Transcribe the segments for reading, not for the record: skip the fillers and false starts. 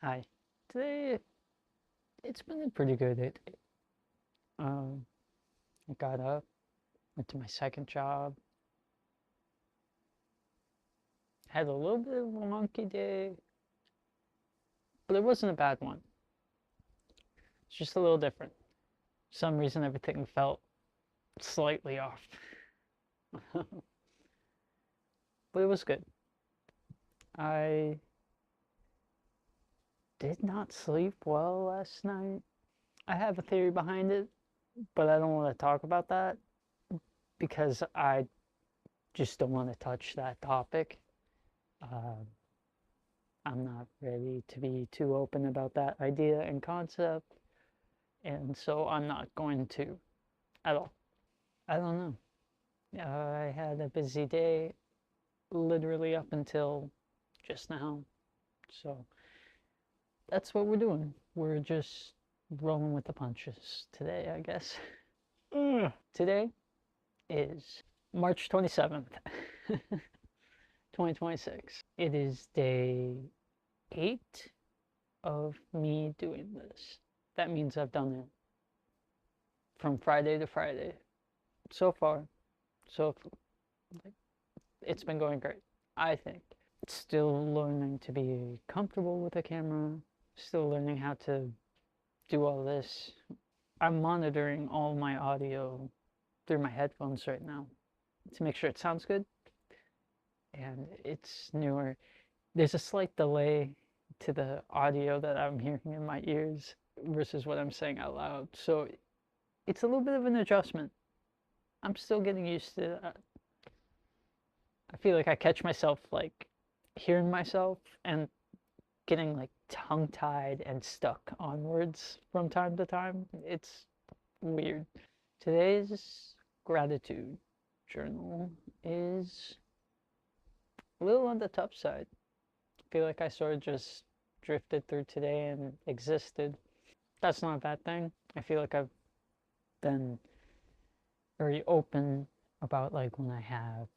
Hi. Today, it's been a pretty good day. Um, I got up, went to my second job, had a little bit of a wonky day, but it wasn't a bad one. It's just a little different. For some reason, everything felt slightly off, but it was good. I did not sleep well last night. I have a theory behind it, but I don't want to talk about that because I just don't want to touch that topic. Uh, I'm not ready to be too open about that idea and concept, and so I'm not going to at all. I don't know. I had a busy day literally up until just now, so that's what we're doing. We're just rolling with the punches today, I guess. Today is March 27th, 2026. It is day 8 of me doing this. That means I've done it from Friday to Friday. So far, so it's been going great, I think. Still learning to be comfortable with the camera, still learning how to do all this. I'm monitoring all my audio through my headphones right now to make sure it sounds good, and it's newer. There's a slight delay to the audio that I'm hearing in my ears versus what I'm saying out loud, so it's a little bit of an adjustment. I'm still getting used to that. I feel like I catch myself like hearing myself and getting like tongue tied and stuck on words from time to time. It's weird. Today's gratitude journal is a little on the tough side. I feel like I sort of just drifted through today and existed. That's not a bad thing. I feel like I've been very open about like when I have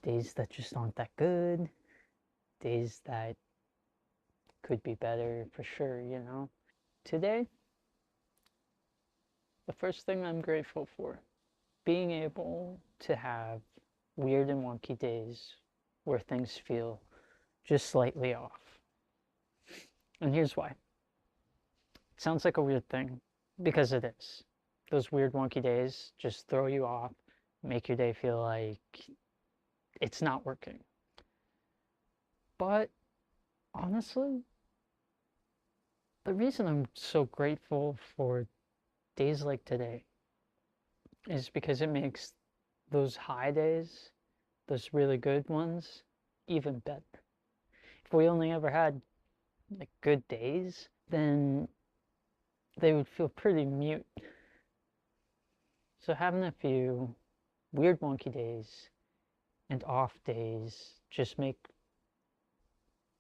days that just aren't that good, days that could be better for sure, you know. Today, the first thing I'm grateful for, being able to have weird and wonky days where things feel just slightly off. And here's why. It sounds like a weird thing, because it is. Those weird wonky days just throw you off, make your day feel like it's not working. But honestly, the reason I'm so grateful for days like today is because it makes those high days, those really good ones, even better. If we only ever had like good days, then they would feel pretty mute. So having a few weird wonky days and off days just make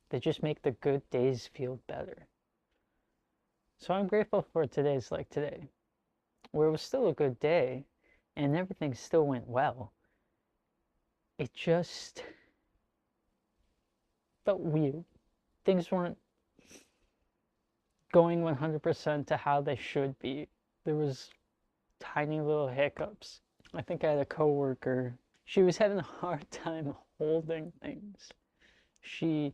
the good days feel better. So I'm grateful for today's like today, where it was still a good day and everything still went well. It just felt weird. Things weren't going 100% to how they should be. There was tiny little hiccups. I think I had a coworker. She was having a hard time holding things. She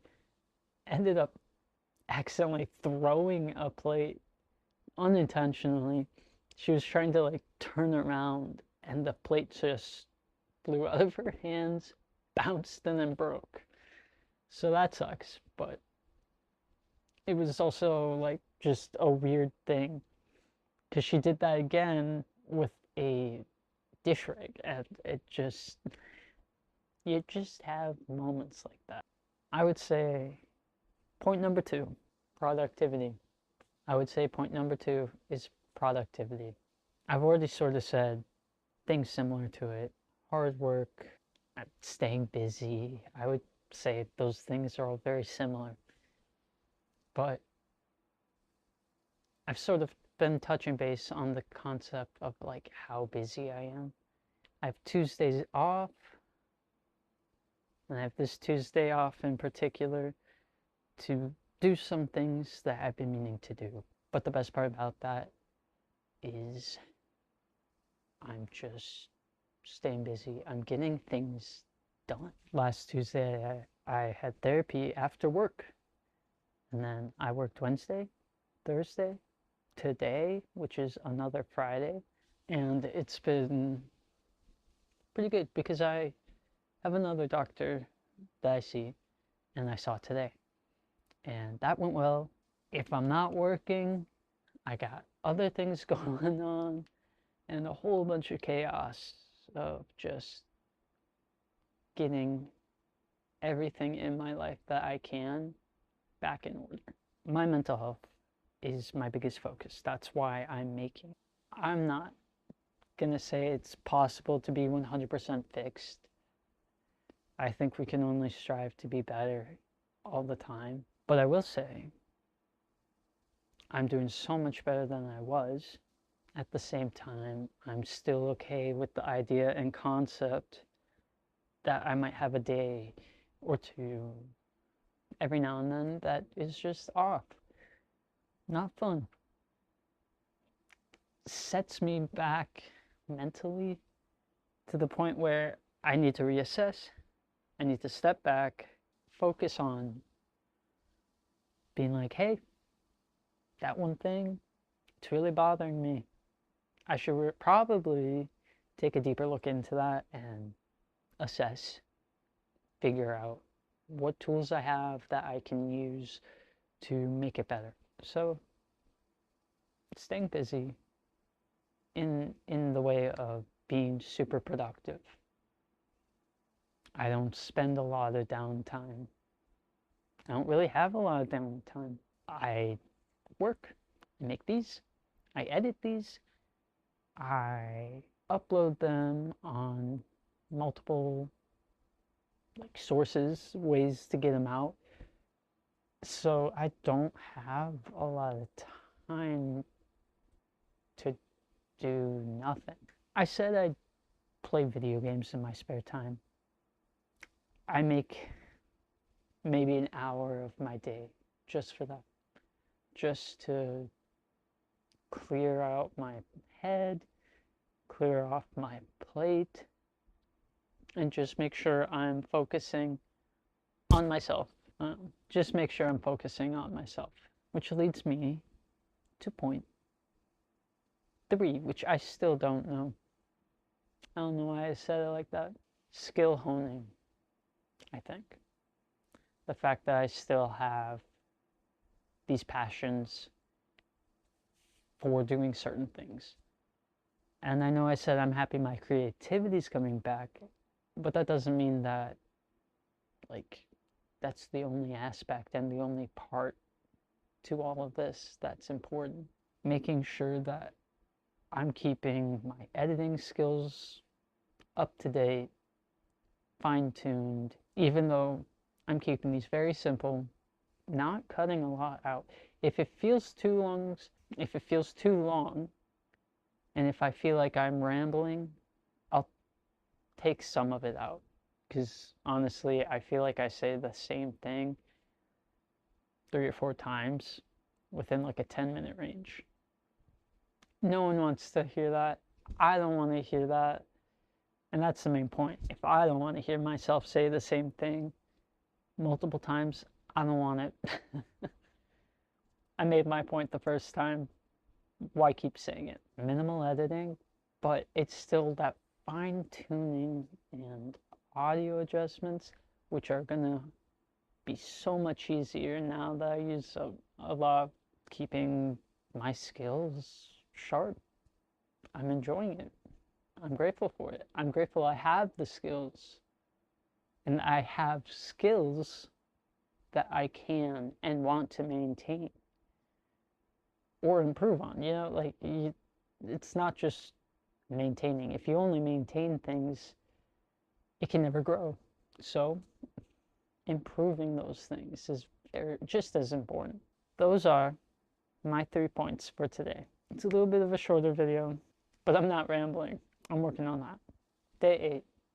ended up accidentally throwing a plate unintentionally. She was trying to like turn around and the plate just flew out of her hands, bounced, and then broke. So that sucks, but it was also like just a weird thing because she did that again with a dish rag, and you just have moments like that. I would say point number 2, productivity. I would say point number 2 is productivity. I've already sort of said things similar to it. Hard work, staying busy. I would say those things are all very similar. But I've sort of been touching base on the concept of like how busy I am. I have Tuesdays off, and I have this Tuesday off in particular to do some things that I've been meaning to do. But the best part about that is I'm just staying busy. I'm getting things done. Last Tuesday, I had therapy after work. And then I worked Wednesday, Thursday, today, which is another Friday. And it's been pretty good because I have another doctor that I see and I saw today. And that went well. If I'm not working, I got other things going on and a whole bunch of chaos of just getting everything in my life that I can back in order. My mental health is my biggest focus. That's why I'm making. I'm not gonna say it's possible to be 100% fixed. I think we can only strive to be better all the time. But I will say, I'm doing so much better than I was. At the same time, I'm still okay with the idea and concept that I might have a day or two every now and then that is just off. Not fun. Sets me back mentally to the point where I need to reassess. I need to step back, focus on being like, hey, that one thing, it's really bothering me. I should probably take a deeper look into that and assess, figure out what tools I have that I can use to make it better. So staying busy in the way of being super productive. I don't spend a lot of downtime. I don't really have a lot of downtime. I work, I make these, I edit these, I upload them on multiple sources, ways to get them out. So I don't have a lot of time to do nothing. I said I'd play video games in my spare time. I make maybe an hour of my day just for that. Just to clear out my head, clear off my plate, and just make sure I'm focusing on myself. Just make sure I'm focusing on myself. Which leads me to point 3, which I still don't know. I don't know why I said it like that. Skill honing, I think. The fact that I still have these passions for doing certain things. And I know I said I'm happy my creativity's coming back, but that doesn't mean that, that's the only aspect and the only part to all of this that's important. Making sure that I'm keeping my editing skills up to date, fine-tuned, even though I'm keeping these very simple, not cutting a lot out. If it feels too long, and if I feel like I'm rambling, I'll take some of it out. Because honestly, I feel like I say the same thing 3 or 4 times within a 10-minute range. No one wants to hear that. I don't want to hear that. And that's the main point. If I don't want to hear myself say the same thing multiple times, I don't want it. I made my point the first time. Why keep saying it? Minimal editing, but it's still that fine-tuning and audio adjustments, which are gonna be so much easier now that I use a lot of keeping my skills sharp. I'm enjoying it. I'm grateful for it. I'm grateful I have the skills. And I have skills that I can and want to maintain or improve on. It's not just maintaining. If you only maintain things, it can never grow. So improving those things is just as important. Those are my 3 points for today. It's a little bit of a shorter video, but I'm not rambling. I'm working on that. Day 8.